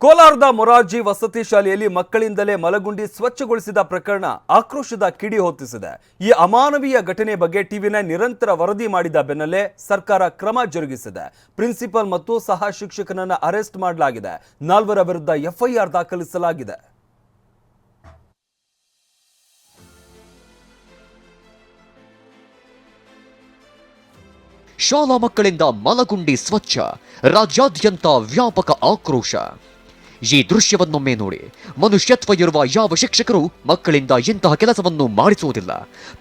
ಕೋಲಾರದ ಮೊರಾರ್ಜಿ ವಸತಿ ಶಾಲೆಯಲ್ಲಿ ಮಕ್ಕಳಿಂದಲೇ ಮಲಗುಂಡಿ ಸ್ವಚ್ಛಗೊಳಿಸಿದ ಪ್ರಕರಣ ಆಕ್ರೋಶದ ಕಿಡಿ ಹೊತ್ತಿಸಿದೆ. ಈ ಅಮಾನವೀಯ ಘಟನೆ ಬಗ್ಗೆ ಟಿವಿ9 ನಿರಂತರ ವರದಿ ಮಾಡಿದ ಬೆನ್ನಲ್ಲೇ ಸರ್ಕಾರ ಕ್ರಮ ಜರುಗಿಸಿದೆ. ಪ್ರಿನ್ಸಿಪಲ್ ಮತ್ತು ಸಹ ಶಿಕ್ಷಕನನ್ನು ಅರೆಸ್ಟ್ ಮಾಡಲಾಗಿದೆ. 4 ವಿರುದ್ಧ ಎಫ್ಐಆರ್ ದಾಖಲಿಸಲಾಗಿದೆ. ಶಾಲಾ ಮಕ್ಕಳಿಂದ ಮಲಗುಂಡಿ ಸ್ವಚ್ಛ, ರಾಜ್ಯಾದ್ಯಂತ ವ್ಯಾಪಕ ಆಕ್ರೋಶ. ಈ ದೃಶ್ಯವನ್ನೊಮ್ಮೆ ನೋಡಿ. ಮನುಷ್ಯತ್ವ ಇರುವ ಯಾವ ಶಿಕ್ಷಕರು ಮಕ್ಕಳಿಂದ ಇಂತಹ ಕೆಲಸವನ್ನು ಮಾಡಿಸುವುದಿಲ್ಲ.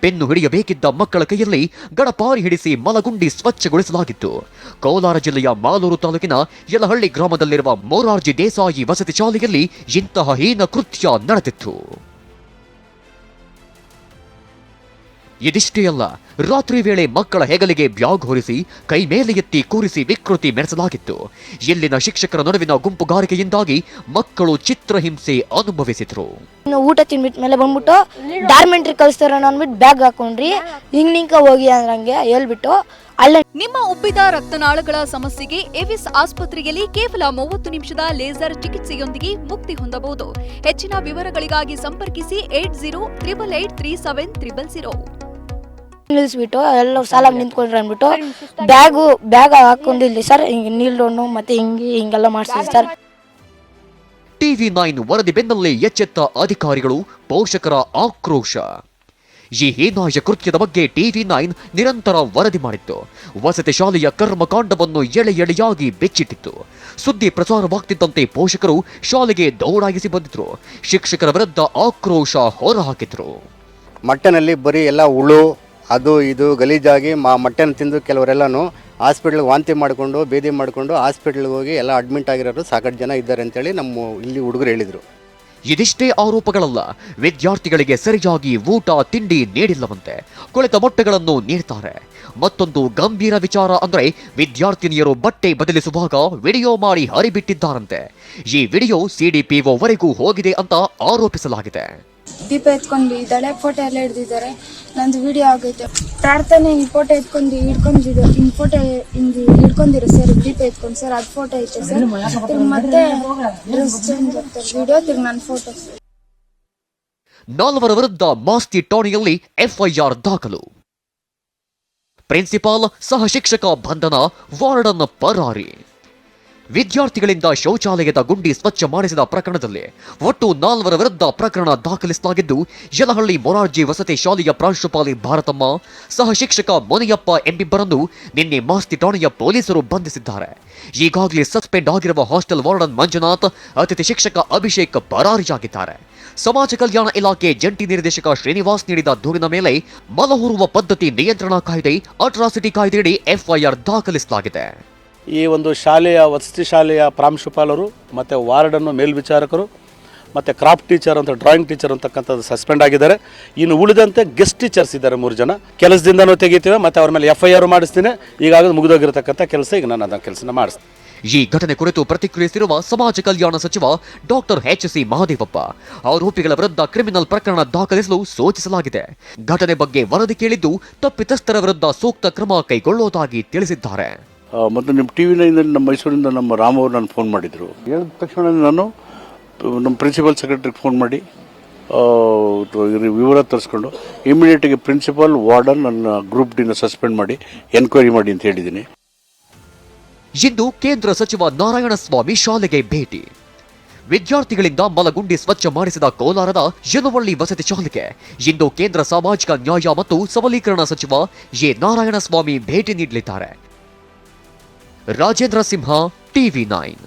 ಪೆನ್ನು ಹಿಡಿಯಬೇಕಿದ್ದ ಮಕ್ಕಳ ಕೈಯಲ್ಲಿ ಗಡಪಾರಿ ಹಿಡಿಸಿ ಮಲಗುಂಡಿ ಸ್ವಚ್ಛಗೊಳಿಸಲಾಗಿತ್ತು. ಕೋಲಾರ ಜಿಲ್ಲೆಯ ಮಾಲೂರು ತಾಲೂಕಿನ ಯಲಹಳ್ಳಿ ಗ್ರಾಮದಲ್ಲಿರುವ ಮೊರಾರ್ಜಿ ದೇಸಾಯಿ ವಸತಿ ಶಾಲೆಯಲ್ಲಿ ಇಂತಹ ಹೀನ ಕೃತ್ಯ ನಡೆದಿತ್ತು. ಇದಿಷ್ಟೇ ಅಲ್ಲ, ರಾತ್ರಿ ವೇಳೆ ಮಕ್ಕಳ ಹೆಗಲಿಗೆ ಬ್ಯಾಗ್ ಹೊರಿಸಿ ಕೈ ಮೇಲೆ ಎತ್ತಿ ಕೂರಿಸಿ ವಿಕೃತಿ ಮೆರೆಸಲಾಗಿತ್ತು. ಇಲ್ಲಿನ ಶಿಕ್ಷಕರ ನಡುವಿನ ಗುಂಪುಗಾರಿಕೆಯಿಂದಾಗಿ ಮಕ್ಕಳು ಚಿತ್ರಹಿಂಸೆ ಅನುಭವಿಸಿದ್ರು. ಊಟ ತಿನ್ಬಿಟ್ಟು ಮೇಲೆ ಬಂದ್ಬಿಟ್ಟು ಡಾರ್ಮೆಂಟ್ರಿ ಕಳಿಸ್ತಾರ ಅಂದ್ಬಿಟ್ಟು ಬ್ಯಾಗ್ ಹಾಕೊಂಡ್ರಿ ಹಿಂಗ್ ಹೋಗಿ ಅಂದ್ರಂಗೆ ಹೇಳ್ಬಿಟ್ಟು ಅಲ್ಲೇ. ನಿಮ್ಮ ಉಬ್ಬಿದ ರಕ್ತನಾಳಗಳ ಸಮಸ್ಯೆಗೆ ಎವಿಸ್ ಆಸ್ಪತ್ರೆಯಲ್ಲಿ ಕೇವಲ 30 ನಿಮಿಷದ ಲೇಸರ್ ಚಿಕಿತ್ಸೆಯೊಂದಿಗೆ ಮುಕ್ತಿ ಹೊಂದಬಹುದು. ಹೆಚ್ಚಿನ ವಿವರಗಳಿಗಾಗಿ ಸಂಪರ್ಕಿಸಿ 8088837300. ನಿಲ್ಲಿಸ್ಬಿಟ್ಟು ಎಲ್ಲರೂ ಸಾಲ ನಿಂತ್ಕೊಂಡ್ರೆ ಅಂದ್ಬಿಟ್ಟು ಬ್ಯಾಗ್ ಹಾಕೊಂಡಿಲ್ಲ ಸರ್, ಹಿಂಗೆ ನೀಲ್ಡೋನು ಮತ್ತೆ ಹಿಂಗೆಲ್ಲ ಮಾಡಿಸಿದ್ರು ಸರ್. ಟಿವಿ9 ವರದಿ ಬೆನ್ನಲ್ಲೇ ಎಚ್ಚೆತ್ತ ಅಧಿಕಾರಿಗಳು, ಪೋಷಕರ ಆಕ್ರೋಶ. ಈ ಹೀನಾಯ ಕೃತ್ಯದ ಬಗ್ಗೆ ಟಿವಿ9 ನಿರಂತರ ವರದಿ ಮಾಡಿತ್ತು. ವಸತಿ ಶಾಲೆಯ ಕರ್ಮಕಾಂಡವನ್ನು ಎಳೆಯಾಗಿ ಬೆಚ್ಚಿಟ್ಟಿತ್ತು. ಸುದ್ದಿ ಪ್ರಸಾರವಾಗ್ತಿದ್ದಂತೆ ಪೋಷಕರು ಶಾಲೆಗೆ ದೌಡಾಯಿಸಿ ಬಂದಿದ್ರು. ಶಿಕ್ಷಕರ ವಿರುದ್ಧ ಆಕ್ರೋಶ ಹೊರಹಾಕಿದ್ರು. ಮಟ್ಟನಲ್ಲಿ ಬರೀ ಎಲ್ಲ ಹುಳು ಅದು ಇದು ಗಲೀಜಾಗಿ ಮಟ್ಟನ್ನು ತಿಂದು ಕೆಲವರೆಲ್ಲನೂ ಹಾಸ್ಪಿಟ್ಲಿಗೆ ವಾಂತಿ ಮಾಡಿಕೊಂಡು ಬೇದಿ ಮಾಡಿಕೊಂಡು ಹಾಸ್ಪಿಟ್ಲಿಗೆ ಹೋಗಿ ಎಲ್ಲ ಅಡ್ಮಿಟ್ ಆಗಿರೋರು ಸಾಕಷ್ಟು ಜನ ಇದ್ದಾರೆ ಅಂತೇಳಿ ನಮ್ಮ ಇಲ್ಲಿ ಹುಡುಗರು ಹೇಳಿದರು. ಇದಿಷ್ಟೇ ಆರೋಪಗಳಲ್ಲ, ವಿದ್ಯಾರ್ಥಿಗಳಿಗೆ ಸರಿಯಾಗಿ ಊಟ ತಿಂಡಿ ನೀಡಿಲ್ಲವಂತೆ, ಕೊಳೆತ ಮೊಟ್ಟೆಗಳನ್ನು ನೀಡ್ತಾರೆ. ಮತ್ತೊಂದು ಗಂಭೀರ ವಿಚಾರ ಅಂದ್ರೆ ವಿದ್ಯಾರ್ಥಿನಿಯರು ಬಟ್ಟೆ ಬದಲಿಸುವಾಗ ವಿಡಿಯೋ ಮಾಡಿ ಹರಿಬಿಟ್ಟಿದ್ದಾರಂತೆ. ಈ ವಿಡಿಯೋ ಸಿಡಿಪಿಒ ವರೆಗೂ ಹೋಗಿದೆ ಅಂತ ಆರೋಪಿಸಲಾಗಿದೆ. ದೀಪ ಎತ್ಕೊಂಡು ಇದ್ದಾಳೆ, ಫೋಟೋ ಎಲ್ಲ ಹಿಡಿದಿದ್ದಾರೆ, ನಂದು ವಿಡಿಯೋ ಆಗೈತೆ. ಪ್ರಾರ್ಥನೆ ಫೋಟೋ ಫೋಟೋ ಹಿಡ್ಕೊಂಡಿರೋ ಸರ್, ದೀಪ ಎತ್ಕೊಂಡು ಸರ್, ಅದು ಫೋಟೋ ಐತೆ ಸರ್. ಮತ್ತೆ ಡ್ರೆಸ್ ಚೇಂಜ್ ಆಗ್ತಾರೆ ವಿಡಿಯೋ, ನನ್ನ ಫೋಟೋ. 4 ವಿರುದ್ಧ ಮಾಸ್ತಿ ಠಾಣೆಯಲ್ಲಿ ಎಫ್ಐಆರ್ ದಾಖಲು. ಪ್ರಿನ್ಸಿಪಾಲ್, ಸಹ ಶಿಕ್ಷಕ ಬಂಧನ, ವಾರ್ಡನ್ ಪರಾರಿ. ವಿದ್ಯಾರ್ಥಿಗಳಿಂದ ಶೌಚಾಲಯದ ಗುಂಡಿ ಸ್ವಚ್ಛ ಮಾಡಿಸಿದ ಪ್ರಕರಣದಲ್ಲಿ ಒಟ್ಟು 4 ವಿರುದ್ಧ ಪ್ರಕರಣ ದಾಖಲಿಸಲಾಗಿದ್ದು, ಯಲಹಳ್ಳಿ ಮೊರಾರ್ಜಿ ವಸತಿ ಶಾಲೆಯ ಪ್ರಾಂಶುಪಾಲಿ ಭಾರತಮ್ಮ, ಸಹ ಶಿಕ್ಷಕ ಮುನಿಯಪ್ಪ ಎಂಬಿಬ್ಬರನ್ನು ನಿನ್ನೆ ಮಾಸ್ತಿ ಠಾಣೆಯ ಪೊಲೀಸರು ಬಂಧಿಸಿದ್ದಾರೆ. ಈಗಾಗಲೇ ಸಸ್ಪೆಂಡ್ ಆಗಿರುವ ಹಾಸ್ಟೆಲ್ ವಾರ್ಡನ್ ಮಂಜುನಾಥ್, ಅತಿಥಿ ಶಿಕ್ಷಕ ಅಭಿಷೇಕ್ ಪರಾರಿಯಾಗಿದ್ದಾರೆ. ಸಮಾಜ ಕಲ್ಯಾಣ ಇಲಾಖೆ ಜಂಟಿ ನಿರ್ದೇಶಕ ಶ್ರೀನಿವಾಸ್ ನೀಡಿದ ದೂರಿನ ಮೇಲೆ ಮಲಹೂರುವ ಪದ್ಧತಿ ನಿಯಂತ್ರಣ ಕಾಯ್ದೆ, ಅಟ್ರಾಸಿಟಿ ಕಾಯ್ದೆಯಡಿ ಎಫ್ಐಆರ್ ದಾಖಲಿಸಲಾಗಿದೆ. ಈ ಒಂದು ವಸತಿ ಶಾಲೆಯ ಪ್ರಾಂಶುಪಾಲರು ಮತ್ತು ವಾರ್ಡನ್ನು ಮೇಲ್ವಿಚಾರಕರು ಮತ್ತು ಕ್ರಾಫ್ಟ್ ಟೀಚರ್ ಅಂತ ಡ್ರಾಯಿಂಗ್ ಟೀಚರ್ ಅಂತಕ್ಕಂಥದ್ದು ಸಸ್ಪೆಂಡ್ ಆಗಿದ್ದಾರೆ. ಇನ್ನು ಉಳಿದಂತೆ ಗೆಸ್ಟ್ ಟೀಚರ್ಸ್ ಇದ್ದಾರೆ 3 ಜನ. ಕೆಲಸದಿಂದನೂ ತೆಗಿತೀವಿ ಮತ್ತು ಅವ್ರ ಮೇಲೆ ಎಫ್ಐಆರ್ ಮಾಡಿಸ್ತೀನಿ. ಈಗಾಗಲೇ ಮುಗಿದೋಗಿರತಕ್ಕಂಥ ಕೆಲಸ ಈಗ ನಾನು ಅದನ್ನು ಕೆಲಸನ ಮಾಡಿಸ್ತೀನಿ. ಈ ಘಟನೆ ಕುರಿತು ಪ್ರತಿಕ್ರಿಯಿಸಿರುವ ಸಮಾಜ ಕಲ್ಯಾಣ ಸಚಿವ ಡಾಕ್ಟರ್ ಎಚ್.ಸಿ. ಮಹದೇವಪ್ಪ, ಆರೋಪಿಗಳ ವಿರುದ್ಧ ಕ್ರಿಮಿನಲ್ ಪ್ರಕರಣ ದಾಖಲಿಸಲು ಸೂಚಿಸಲಾಗಿದೆ. ಘಟನೆ ಬಗ್ಗೆ ವರದಿ ಕೇಳಿದ್ದು ತಪ್ಪಿತಸ್ಥರ ವಿರುದ್ಧ ಸೂಕ್ತ ಕ್ರಮ ಕೈಗೊಳ್ಳುವುದಾಗಿ ತಿಳಿಸಿದ್ದಾರೆ. ಮತ್ತು ನಿಮ್ಮ ಟಿವಿ9 ನಮ್ಮ ಮೈಸೂರಿಂದ ನಮ್ಮ ರಾಮ್ ಅವರು ನಾನು ಫೋನ್ ಮಾಡಿದರು. ಹೇಳಿದ ತಕ್ಷಣ ನಾನು ನಮ್ಮ ಪ್ರಿನ್ಸಿಪಲ್ ಸೆಕ್ರೆಟರಿಗೆ ಫೋನ್ ಮಾಡಿ ವಿವರ ತರಿಸ್ಕೊಂಡು ಇಮಿಡಿಯೇಟಾಗಿ ಪ್ರಿನ್ಸಿಪಲ್, ವಾರ್ಡನ್, ನನ್ನ ಗ್ರೂಪ್ ಡಿನ ಸಸ್ಪೆಂಡ್ ಮಾಡಿ ಎನ್ಕ್ವೈರಿ ಮಾಡಿ ಅಂತ ಹೇಳಿದ್ದೀನಿ. ಇಂದು ಕೇಂದ್ರ ಸಚಿವ ನಾರಾಯಣಸ್ವಾಮಿ ಶಾಲೆಗೆ ಭೇಟಿ. ವಿದ್ಯಾರ್ಥಿಗಳಿಂದ ಮಲಗುಂಡಿ ಸ್ವಚ್ಛ ಮಾಡಿಸಿದ ಕೋಲಾರದ ಯಲಹಳ್ಳಿ ವಸತಿ ಶಾಲೆಗೆ ಇಂದು ಕೇಂದ್ರ ಸಾಮಾಜಿಕ ನ್ಯಾಯ ಮತ್ತು ಸಬಲೀಕರಣ ಸಚಿವ ಎ. ನಾರಾಯಣಸ್ವಾಮಿ ಭೇಟಿ ನೀಡಲಿದ್ದಾರೆ. ರಾಜೇಂದ್ರ ಸಿಂಹ, ಟಿವಿ9.